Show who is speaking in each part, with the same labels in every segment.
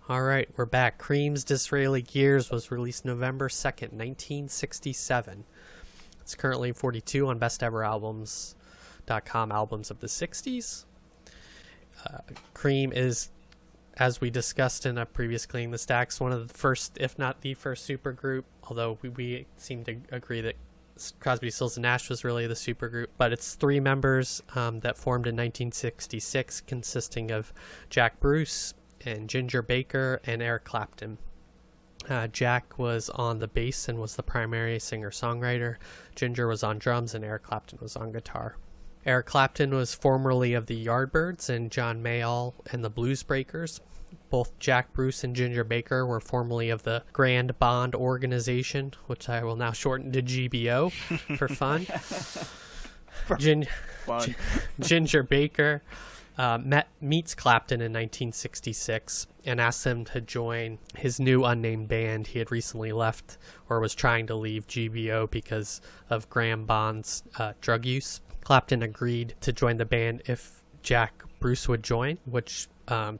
Speaker 1: All right, we're back. Cream's Disraeli Gears was released November 2nd, 1967. It's currently 42 on BestEverAlbums.com albums of the 60s. Cream is, as we discussed in a previous Cleaning the Stacks, one of the first, if not the first supergroup, although we seem to agree that Crosby, Stills, and Nash was really the supergroup. But it's three members that formed in 1966, consisting of Jack Bruce and Ginger Baker and Eric Clapton. Jack was on the bass and was the primary singer-songwriter. Ginger was on drums and Eric Clapton was on guitar. Eric Clapton was formerly of the Yardbirds and John Mayall and the Blues Breakers. Both Jack Bruce and Ginger Baker were formerly of the Grand Bond Organization, which I will now shorten to GBO for fun. Ginger Baker meets Clapton in 1966 and asks him to join his new unnamed band. He had recently left or was trying to leave GBO because of Graham Bond's drug use. Clapton agreed to join the band if Jack Bruce would join, which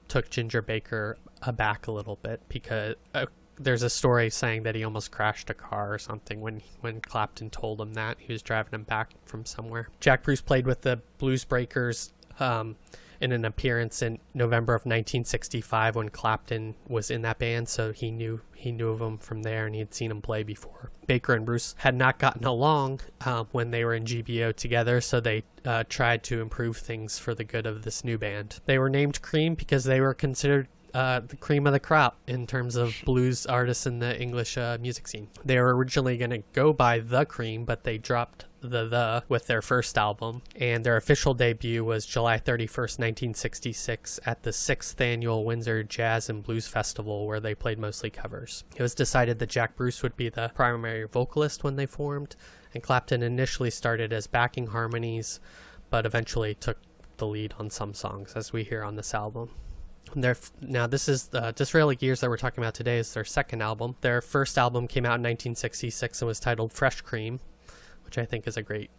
Speaker 1: took Ginger Baker aback a little bit because there's a story saying that he almost crashed a car or something when Clapton told him that. He was driving him back from somewhere. Jack Bruce played with the Blues Breakers in an appearance in November of 1965 when Clapton was in that band, so he knew of him from there and he had seen him play before. Baker and Bruce had not gotten along when they were in GBO together, so they tried to improve things for the good of this new band. They were named Cream because they were considered the cream of the crop in terms of blues artists in the English music scene. They were originally going to go by The Cream, but they dropped the with their first album, and their official debut was July 31st, 1966 at the 6th annual Windsor Jazz and Blues Festival, where they played mostly covers. It was decided that Jack Bruce would be the primary vocalist when they formed, and Clapton initially started as backing harmonies, but eventually took the lead on some songs, as we hear on this album. Now, this is Disraeli Gears that we're talking about today is their second album. Their first album came out in 1966 and was titled Fresh Cream, which I think is a great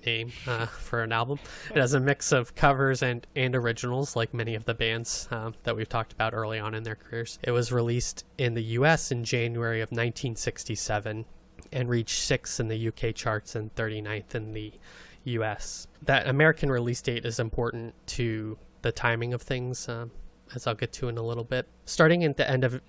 Speaker 1: name for an album. It has a mix of covers and originals, like many of the bands that we've talked about early on in their careers. It was released in the US in January of 1967 and reached 6th in the UK charts and 39th in the US. That American release date is important to the timing of things, as I'll get to in a little bit. Starting at the end of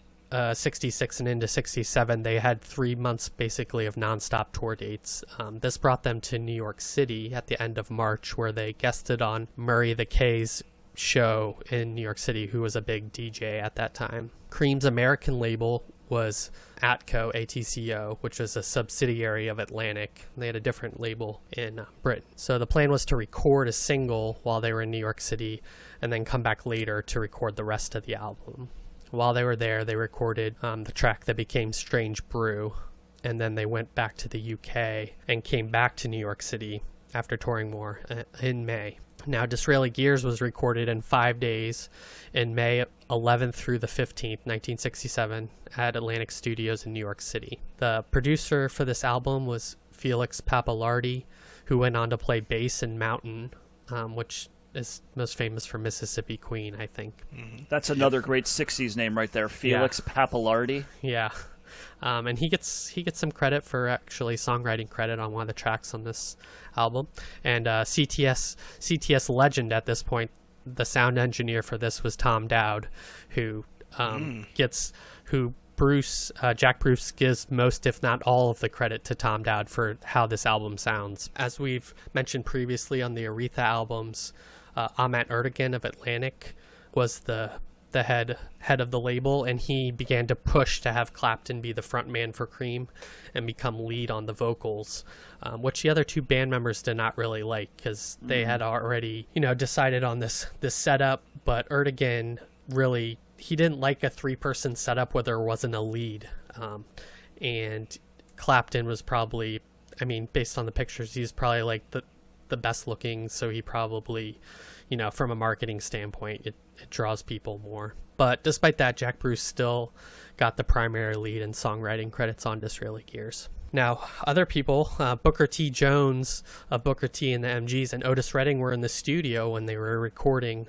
Speaker 1: 66 and into 67, they had 3 months basically of nonstop tour dates. This brought them to New York City at the end of March, where they guested on Murray the K's show in New York City, who was a big DJ at that time. Cream's American label was ATCO, which was a subsidiary of Atlantic. They had a different label in Britain. So the plan was to record a single while they were in New York City and then come back later to record the rest of the album. While they were there, they recorded the track that became Strange Brew, and then they went back to the UK and came back to New York City after touring more in May. Now, Disraeli Gears was recorded in 5 days in May 11th through the 15th, 1967, at Atlantic Studios in New York City. The producer for this album was Felix Pappalardi, who went on to play bass in Mountain, which is most famous for Mississippi Queen, I think.
Speaker 2: That's another great 60s name right there, Felix Pappalardi.
Speaker 1: Yeah. And he gets some credit for actually songwriting credit on one of the tracks on this album. And CTS legend at this point, the sound engineer for this was Tom Dowd, who Jack Bruce gives most, if not all, of the credit to Tom Dowd for how this album sounds. As we've mentioned previously on the Aretha albums, Ahmet Ertegun of Atlantic was the head of the label, and he began to push to have Clapton be the front man for Cream and become lead on the vocals, which the other two band members did not really like because they had already decided on this setup. But Ertegun really, he didn't like a 3-person setup where there wasn't a lead, and Clapton was probably, based on the pictures, he's probably like the best looking, so he probably, from a marketing standpoint, it draws people more. But despite that, Jack Bruce still got the primary lead and songwriting credits on Disraeli Gears. Now, other people, Booker T. Jones of Booker T. and the MGs and Otis Redding were in the studio when they were recording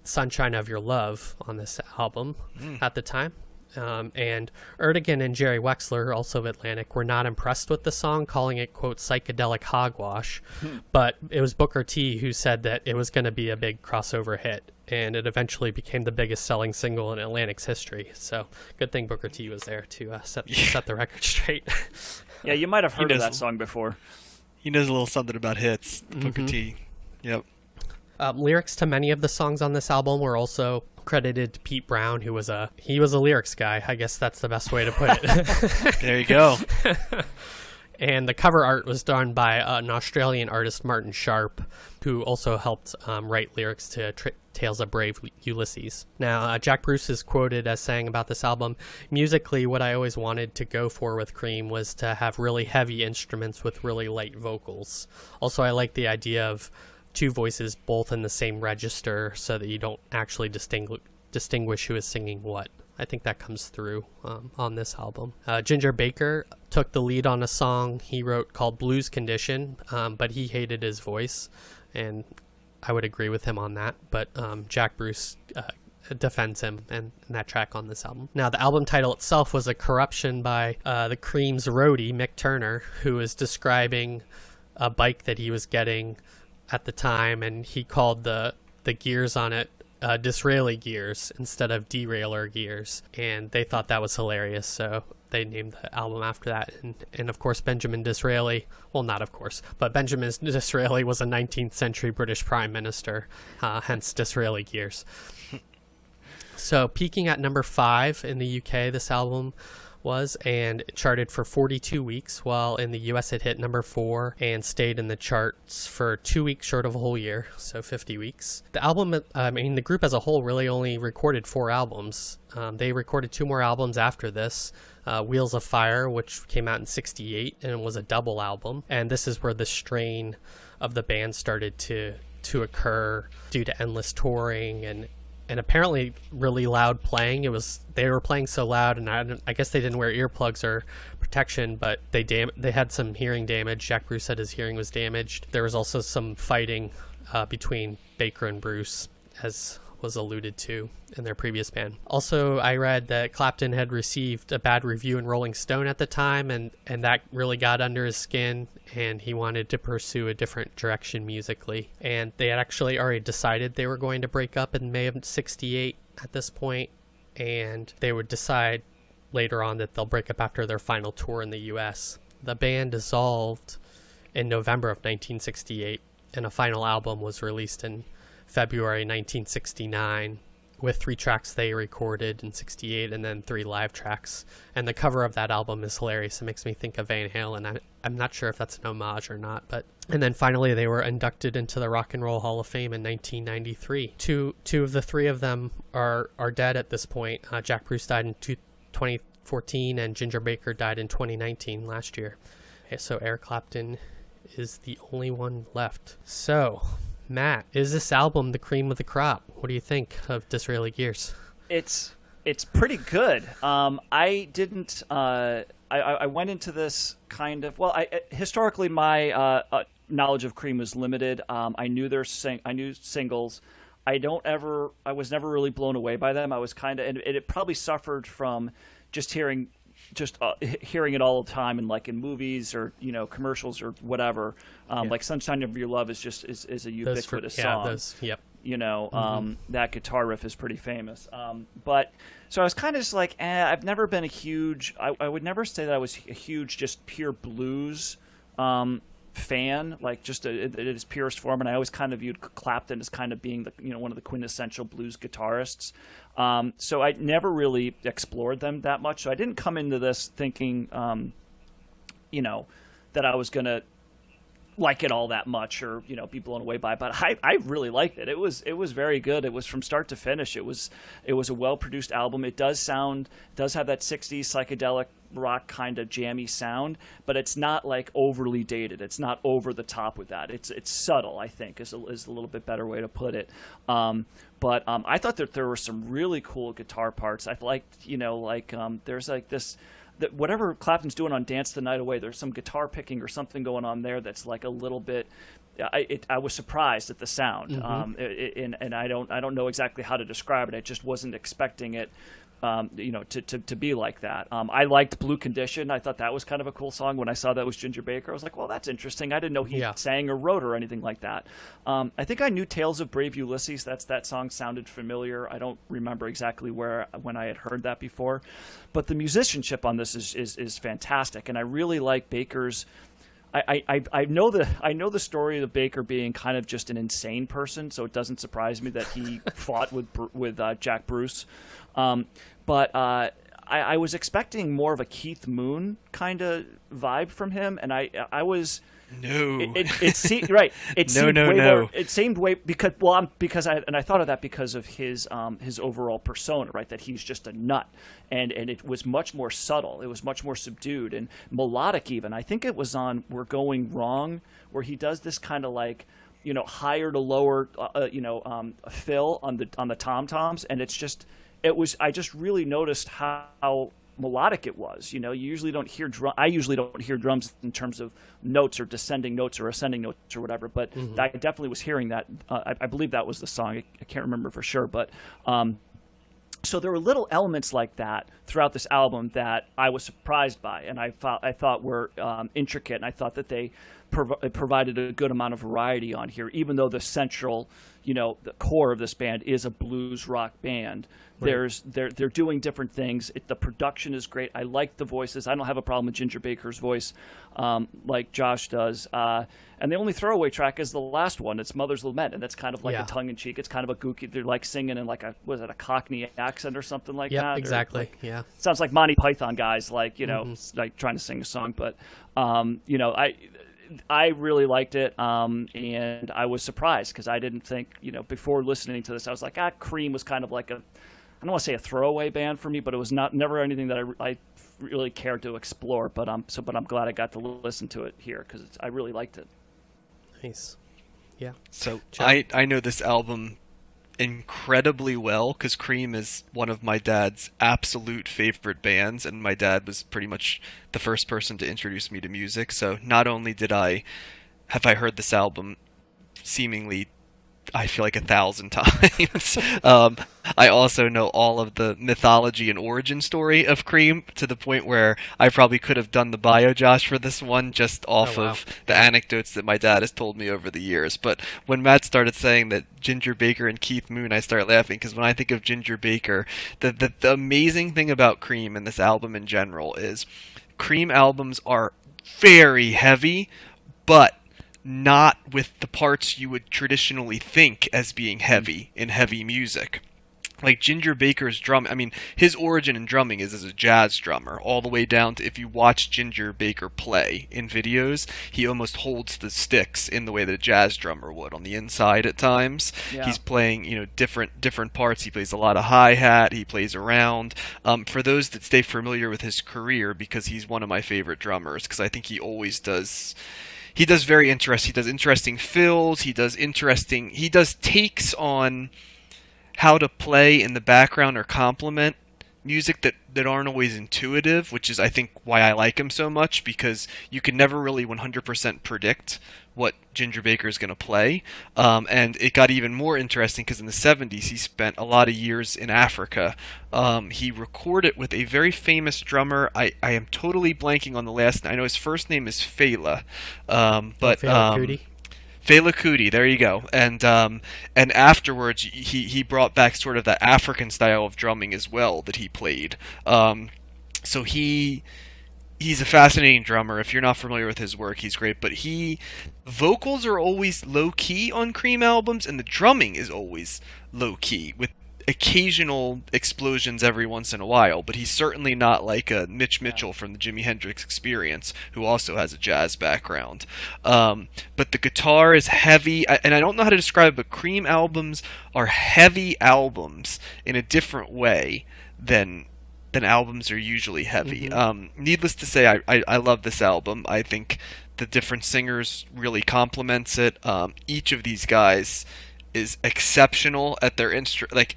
Speaker 1: Sunshine of Your Love on this album at the time. And Erdogan and Jerry Wexler, also of Atlantic, were not impressed with the song, calling it, quote, psychedelic hogwash. But it was Booker T who said that it was going to be a big crossover hit, and it eventually became the biggest selling single in Atlantic's history. So good thing Booker T was there to set the record straight.
Speaker 2: Yeah, you might have heard of that song before.
Speaker 3: He knows a little something about hits, Booker T. Yep.
Speaker 1: Lyrics to many of the songs on this album were also credited to Pete Brown, who was a lyrics guy. I guess that's the best way to put it.
Speaker 3: There you go.
Speaker 1: And the cover art was done by an Australian artist, Martin Sharp, who also helped write lyrics to Tales of Brave Ulysses. Now, Jack Bruce is quoted as saying about this album, musically, what I always wanted to go for with Cream was to have really heavy instruments with really light vocals. Also, I like the idea of two voices both in the same register so that you don't actually distinguish who is singing what. I think that comes through on this album. Ginger Baker took the lead on a song he wrote called Blues Condition, but he hated his voice, and I would agree with him on that. But Jack Bruce defends him and that track on this album. Now, the album title itself was a corruption by the Cream's roadie, Mick Turner, who was describing a bike that he was getting at the time, and he called the gears on it Disraeli gears instead of derailleur gears, and they thought that was hilarious, so they named the album after that. And of course, Benjamin Disraeli, well, not of course, but Benjamin Disraeli was a 19th century British prime minister, hence Disraeli gears. So peaking at number 5 in the UK, this album was, and it charted for 42 weeks, while in the US it hit number 4 and stayed in the charts for 2 weeks short of a whole year, so 50 weeks. The album, the group as a whole really only recorded 4 albums. They recorded 2 more albums after this, Wheels of Fire, which came out in 1968 and was a double album, and this is where the strain of the band started to occur due to endless touring and apparently really loud playing. They were playing so loud, and I guess they didn't wear earplugs or protection, but they had some hearing damage. Jack Bruce said his hearing was damaged. There was also some fighting between Baker and Bruce, as was alluded to in their previous band. Also, I read that Clapton had received a bad review in Rolling Stone at the time, and that really got under his skin, and he wanted to pursue a different direction musically. And they had actually already decided they were going to break up in May of 1968 at this point, and they would decide later on that they'll break up after their final tour in the US. The band dissolved in November of 1968, and a final album was released in February 1969 with 3 tracks they recorded in 68 and then 3 live tracks. And the cover of that album is hilarious. It makes me think of Van Halen. I'm not sure if that's an homage or not, but... And then finally they were inducted into the Rock and Roll Hall of Fame in 1993. Two of the 3 of them are dead at this point. Jack Bruce died in 2014 and Ginger Baker died in 2019 last year. Okay, so Eric Clapton is the only one left. So... Matt, is this album the cream of the crop? What do you think of Disraeli Gears?
Speaker 2: It's pretty good. I didn't. I went into this kind of historically my knowledge of Cream was limited. I knew I knew singles. I was never really blown away by them. I was kind of, and it probably suffered from just hearing it all the time in movies or commercials or whatever. Like Sunshine of Your Love is a ubiquitous song.
Speaker 1: Yep.
Speaker 2: That guitar riff is pretty famous. But so I was kind of just like, I've never been a huge. I would never say that I was a huge just pure blues fan, like just in its purest form. And I always kind of viewed Clapton as kind of being one of the quintessential blues guitarists. So I never really explored them that much. So I didn't come into this thinking, that I was going to like it all that much or, be blown away by it. But I really liked it. It was very good. It was from start to finish. It was a well-produced album. It does have that 60s psychedelic rock kind of jammy sound, but it's not like overly dated. It's not over the top with that. It's subtle, I think, is a little bit better way to put it. But I thought that there were some really cool guitar parts. I liked, there's like this, that whatever Clapton's doing on Dance the Night Away, there's some guitar picking or something going on there that's like a little bit I was surprised at the sound, and I don't know exactly how to describe it. I just wasn't expecting it, to be like that. I liked Blue Condition. I thought that was kind of a cool song. When I saw that was Ginger Baker, I was like, well, that's interesting. I didn't know he sang or wrote or anything like that. I think I knew Tales of Brave Ulysses. That song sounded familiar. I don't remember exactly when I had heard that before, but the musicianship on this is fantastic, and I really like Baker's. I know the story of Baker being kind of just an insane person, so it doesn't surprise me that he fought with Jack Bruce. But I was expecting more of a Keith Moon kind of vibe from him, and I was.
Speaker 3: No.
Speaker 2: It seemed right. It seemed way more. It seemed way because I thought of that because of his overall persona, right? That he's just a nut, and it was much more subtle. It was much more subdued and melodic. Even I think it was on "We're Going Wrong," where he does this kind of like, higher to lower, fill on the tom toms, and I just really noticed how melodic it was. You usually don't hear I usually don't hear drums in terms of notes or descending notes or ascending notes or whatever, but I definitely was hearing that. I believe that was the song. I can't remember for sure, but so there were little elements like that throughout this album that I was surprised by, and I thought were intricate, and I thought that they provided a good amount of variety on here, even though the central, the core of this band is a blues rock band. Right. They're doing different things. The production is great. I like the voices. I don't have a problem with Ginger Baker's voice, like Josh does. And the only throwaway track is the last one. It's Mother's Lament, and that's kind of like a tongue in cheek. It's kind of a gooky. They're like singing in like a Cockney accent or something like that.
Speaker 1: Exactly.
Speaker 2: Like, sounds like Monty Python guys, like like trying to sing a song. But I really liked it, and I was surprised because I didn't think, before listening to this, I was like, Cream was kind of like I don't want to say a throwaway band for me, but it was never anything that I really cared to explore. But I'm glad I got to listen to it here because I really liked it.
Speaker 1: Nice, yeah.
Speaker 3: So I know this album incredibly well because Cream is one of my dad's absolute favorite bands, and my dad was pretty much the first person to introduce me to music. So not only have I heard this album seemingly, I feel like 1,000 times. I also know all of the mythology and origin story of Cream to the point where I probably could have done the bio, Josh, for this one just off of the anecdotes that my dad has told me over the years. But when Matt started saying that Ginger Baker and Keith Moon, I start laughing because when I think of Ginger Baker, the amazing thing about Cream and this album in general is Cream albums are very heavy, but not with the parts you would traditionally think as being heavy in heavy music. Like Ginger Baker's drum, I mean, his origin in drumming is as a jazz drummer, all the way down to if you watch Ginger Baker play in videos, he almost holds the sticks in the way that a jazz drummer would on the inside at times. Yeah. He's playing, different parts. He plays a lot of hi-hat, he plays around. For those that stay familiar with his career, because he's one of my favorite drummers, because I think he always does. He does very interesting. He does interesting fills. He does takes on how to play in the background or complement music that aren't always intuitive, which is, I think, why I like him so much, because you can never really 100% predict what Ginger Baker is going to play. And it got even more interesting because in the 70s he spent a lot of years in Africa. He recorded with a very famous drummer. I am totally blanking on the last name. I know his first name is Fela.
Speaker 1: Fela Kuti.
Speaker 3: Fela Kuti, there you go. And afterwards he brought back sort of that African style of drumming as well that he played. So he's a fascinating drummer. If you're not familiar with his work, he's great. But vocals are always low key on Cream albums, and the drumming is always low key with occasional explosions every once in a while. But he's certainly not like a Mitch Mitchell from the Jimi Hendrix Experience, who also has a jazz background. But the guitar is heavy, and I don't know how to describe it, but Cream albums are heavy albums in a different way than albums are usually heavy. Needless to say, I love this album. I think the different singers really complements it. Each of these guys is exceptional at their instrument.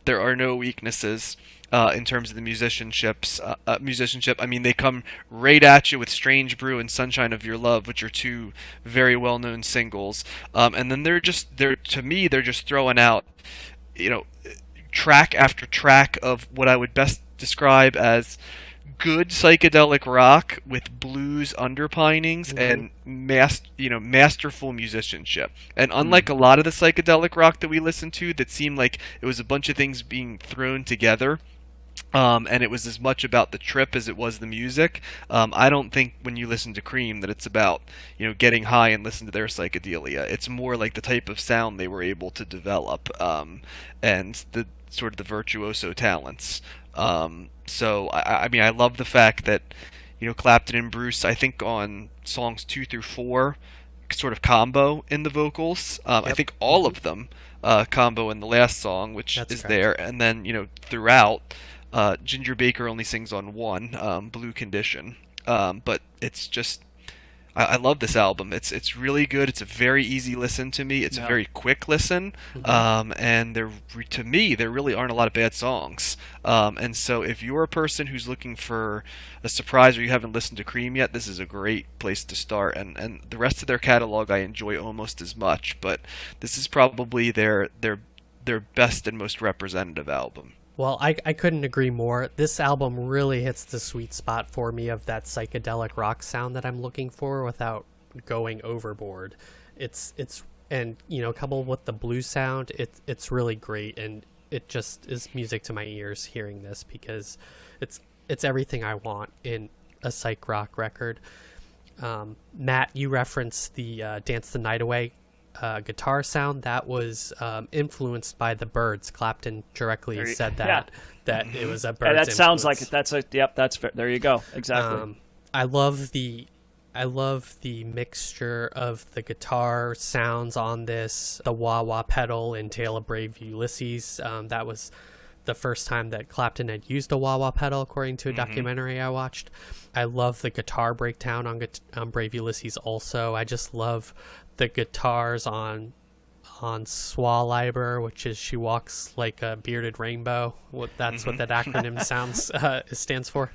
Speaker 3: There are no weaknesses. in terms of the musicianship. I mean, they come right at you with "Strange Brew" and "Sunshine of Your Love," which are two very well-known singles. And then to me, they're just throwing out, track after track of what I would best describe as good psychedelic rock with blues underpinnings and masterful musicianship. And unlike a lot of the psychedelic rock that we listen to that seemed like it was a bunch of things being thrown together, and it was as much about the trip as it was the music. I don't think when you listen to Cream that it's about getting high and listen to their psychedelia. It's more like the type of sound they were able to develop, and the sort of the virtuoso talents. So I mean, I love the fact that Clapton and Bruce, I think on songs 2 through 4, sort of combo in the vocals. I think all of them combo in the last song, which
Speaker 1: That's
Speaker 3: is
Speaker 1: correct.
Speaker 3: there, and then throughout. Ginger Baker only sings on one, Blue Condition. But it's just, I love this album. It's really good. It's a very easy listen to me. It's a very quick listen. And to me, there really aren't a lot of bad songs. And so if you're a person who's looking for a surprise or you haven't listened to Cream yet, this is a great place to start. And the rest of their catalog I enjoy almost as much. But this is probably their best and most representative album.
Speaker 1: Well, I couldn't agree more. This album really hits the sweet spot for me of that psychedelic rock sound that I'm looking for without going overboard. It's and coupled with the blues sound, it's really great, and it just is music to my ears hearing this, because it's everything I want in a psych rock record. Matt, you referenced the Dance the Night Away guitar sound that was influenced by the Byrds. Clapton directly said that it was a Byrds.
Speaker 2: Yeah, that
Speaker 1: influence.
Speaker 2: sounds like it. That's fair. There you go. Exactly.
Speaker 1: I love the mixture of the guitar sounds on this, the wah wah pedal in Tale of Brave Ulysses. That was the first time that Clapton had used a wah wah pedal, according to a documentary I watched. I love the guitar breakdown on Brave Ulysses also. I just love the guitars on Swa Liber, which is She Walks Like a Bearded Rainbow. That's what that acronym stands for.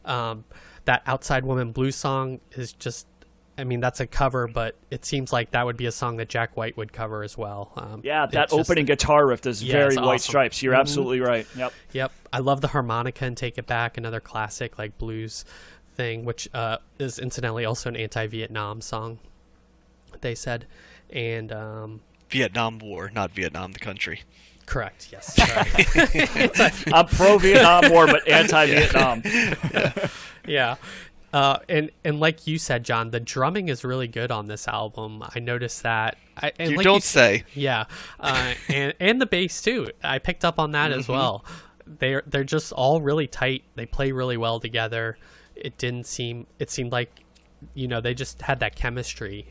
Speaker 1: That Outside Woman blues song is just, I mean, that's a cover, but it seems like that would be a song that Jack White would cover as well.
Speaker 2: That opening guitar riff is very
Speaker 1: it's
Speaker 2: White
Speaker 1: awesome.
Speaker 2: Stripes. You're absolutely right.
Speaker 1: Yep. I love the harmonica and Take It Back, another classic like blues thing, which is incidentally also an anti-Vietnam song, they said. And
Speaker 3: Vietnam War, not Vietnam the country.
Speaker 1: correct, yes. Sorry.
Speaker 2: I'm pro-Vietnam War, but anti-Vietnam.
Speaker 1: Yeah. And like you said, John, the drumming is really good on this album. I noticed that.
Speaker 3: You don't say.
Speaker 1: Yeah. And the bass too. I picked up on that as well. They're just all really tight. They play really well together. It seemed like they just had that chemistry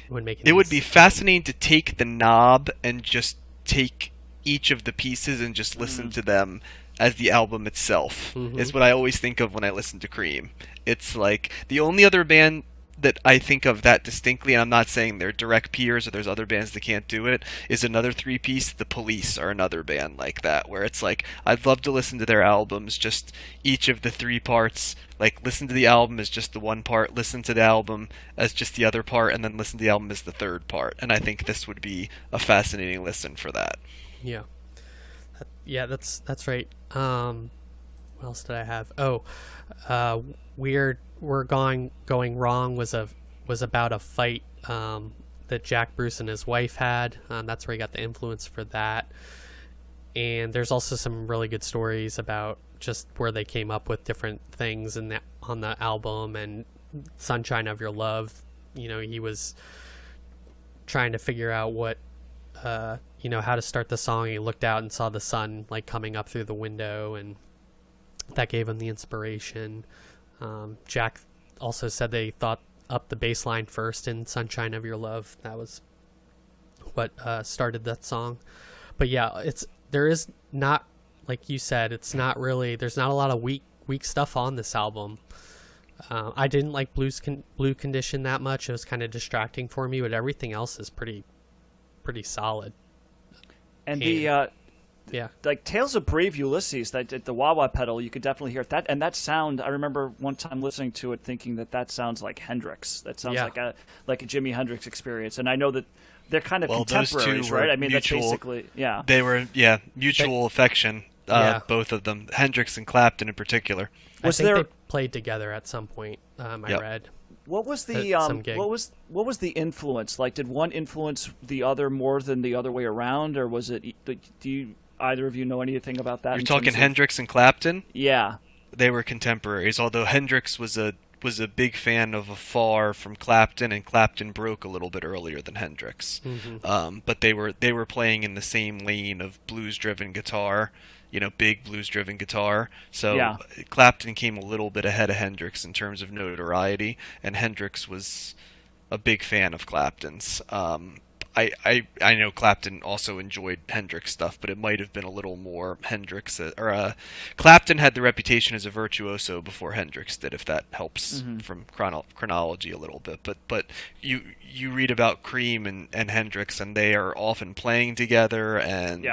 Speaker 1: when making.
Speaker 3: It would be fascinating to take the knob and just take each of the pieces and just listen to them as the album itself. Is what I always think of when I listen to Cream. It's like the only other band that I think of that distinctly, and I'm not saying they're direct peers or there's other bands that can't do it, is another three-piece. The Police are another band like that, where it's like, I'd love to listen to their albums, just each of the three parts, like listen to the album as just the one part, listen to the album as just the other part, and then listen to the album as the third part. And I think this would be a fascinating listen for that.
Speaker 1: Yeah. Yeah, that's right. What else did I have? We're going wrong was about a fight that Jack Bruce and his wife had. That's where he got the influence for that. And there's also some really good stories about just where they came up with different things on the album. And Sunshine of Your Love, he was trying to figure out what how to start the song. He looked out and saw the sun like coming up through the window, and that gave him the inspiration. Jack also said they thought up the bass line first in Sunshine of Your Love. That was what started that song. But yeah, there is not, like you said, it's not really, there's not a lot of weak stuff on this album. I didn't like Blue Condition that much. It was kind of distracting for me, but everything else is pretty solid.
Speaker 2: And
Speaker 1: Yeah.
Speaker 2: like Tales of Brave Ulysses, that the wah wah pedal, you could definitely hear that, and that sound. I remember one time listening to it, thinking that sounds like Hendrix. That sounds like a Jimi Hendrix experience, and I know that they're kind of contemporaries, right? I mean,
Speaker 3: mutual,
Speaker 2: that's basically
Speaker 3: They were mutual affection. Both of them, Hendrix and Clapton in particular.
Speaker 1: I think they played together at some point. I read.
Speaker 2: What was the what was the influence? Like, did one influence the other more than the other way around, or was it? Do you either of you know anything about that?
Speaker 3: You're talking Hendrix and Clapton?
Speaker 2: Yeah,
Speaker 3: they were contemporaries. Although Hendrix was a big fan of Afar from Clapton, and Clapton broke a little bit earlier than Hendrix.
Speaker 1: Mm-hmm.
Speaker 3: But they were playing in the same lane of blues-driven guitar. Big blues-driven guitar. So Clapton came a little bit ahead of Hendrix in terms of notoriety, and Hendrix was a big fan of Clapton's. I know Clapton also enjoyed Hendrix stuff, but it might have been a little more Hendrix. Clapton had the reputation as a virtuoso before Hendrix did, if that helps from chronology a little bit. But you read about Cream and Hendrix, and they are often playing together and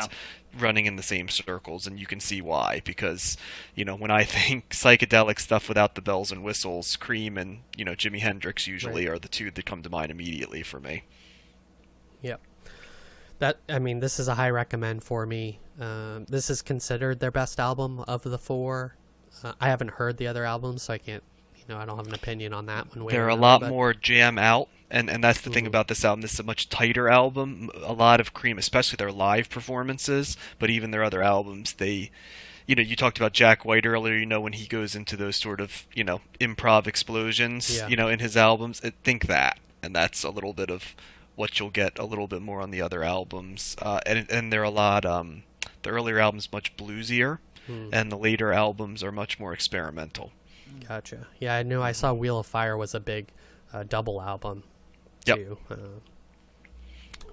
Speaker 3: running in the same circles, and you can see why, because when I think psychedelic stuff without the bells and whistles, Cream and Jimi Hendrix usually are the two that come to mind immediately for me.
Speaker 1: Yep. This is a high recommend for me. This is considered their best album of the four. I haven't heard the other albums, so I can't, I don't have an opinion on that one.
Speaker 3: They're a lot more jam out, and that's the thing about this album. This is a much tighter album. A lot of Cream, especially their live performances, but even their other albums, they, you talked about Jack White earlier, when he goes into those sort of, improv explosions, in his albums, think that. And that's a little bit of what you'll get a little bit more on the other albums. And they're a lot, the earlier albums much bluesier, and the later albums are much more experimental.
Speaker 1: Gotcha. Yeah, I knew I saw Wheel of Fire was a big double album, too.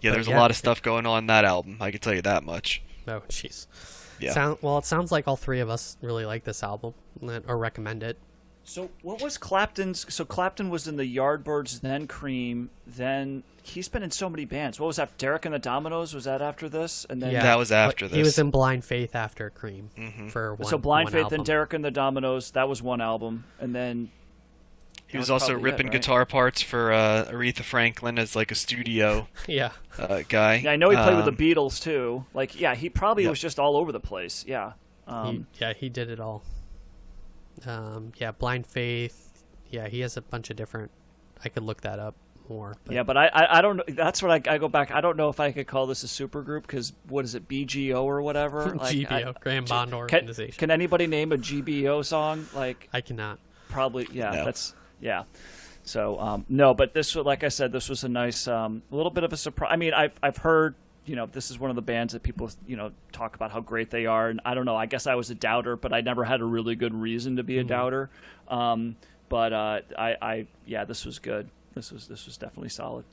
Speaker 3: There's a lot of stuff going on in that album, I can tell you that much.
Speaker 1: Oh, jeez.
Speaker 3: Yeah.
Speaker 1: It sounds like all three of us really like this album, or recommend it.
Speaker 2: So what was Clapton's? So Clapton was in the Yardbirds, then Cream, then he's been in so many bands. What was that? Derek and the Dominoes, was that after this? And then
Speaker 3: that was after this.
Speaker 1: He was in Blind Faith after Cream for one.
Speaker 2: So Blind
Speaker 1: one
Speaker 2: Faith,
Speaker 1: album.
Speaker 2: then Derek and the Dominoes, that was one album, and then
Speaker 3: he was also ripping guitar parts for Aretha Franklin as like a studio guy.
Speaker 2: Yeah, I know he played with the Beatles too. He probably was just all over the place. Yeah.
Speaker 1: He did it all. Blind Faith. Yeah, he has a bunch of different. I could look that up more. But.
Speaker 2: Yeah, but I don't know. That's what I go back. I don't know if I could call this a supergroup, because what is it, BGO or whatever?
Speaker 1: GBO, Graham Bond Organization.
Speaker 2: Can anybody name a GBO song?
Speaker 1: I cannot.
Speaker 2: Probably. Yeah,
Speaker 3: no.
Speaker 2: that's yeah. So no, but this, like I said, this was a nice, a little bit of a surprise. I mean, I've heard. This is one of the bands that people, talk about how great they are. And I don't know, I guess I was a doubter, but I never had a really good reason to be a doubter. This was good. This was definitely solid.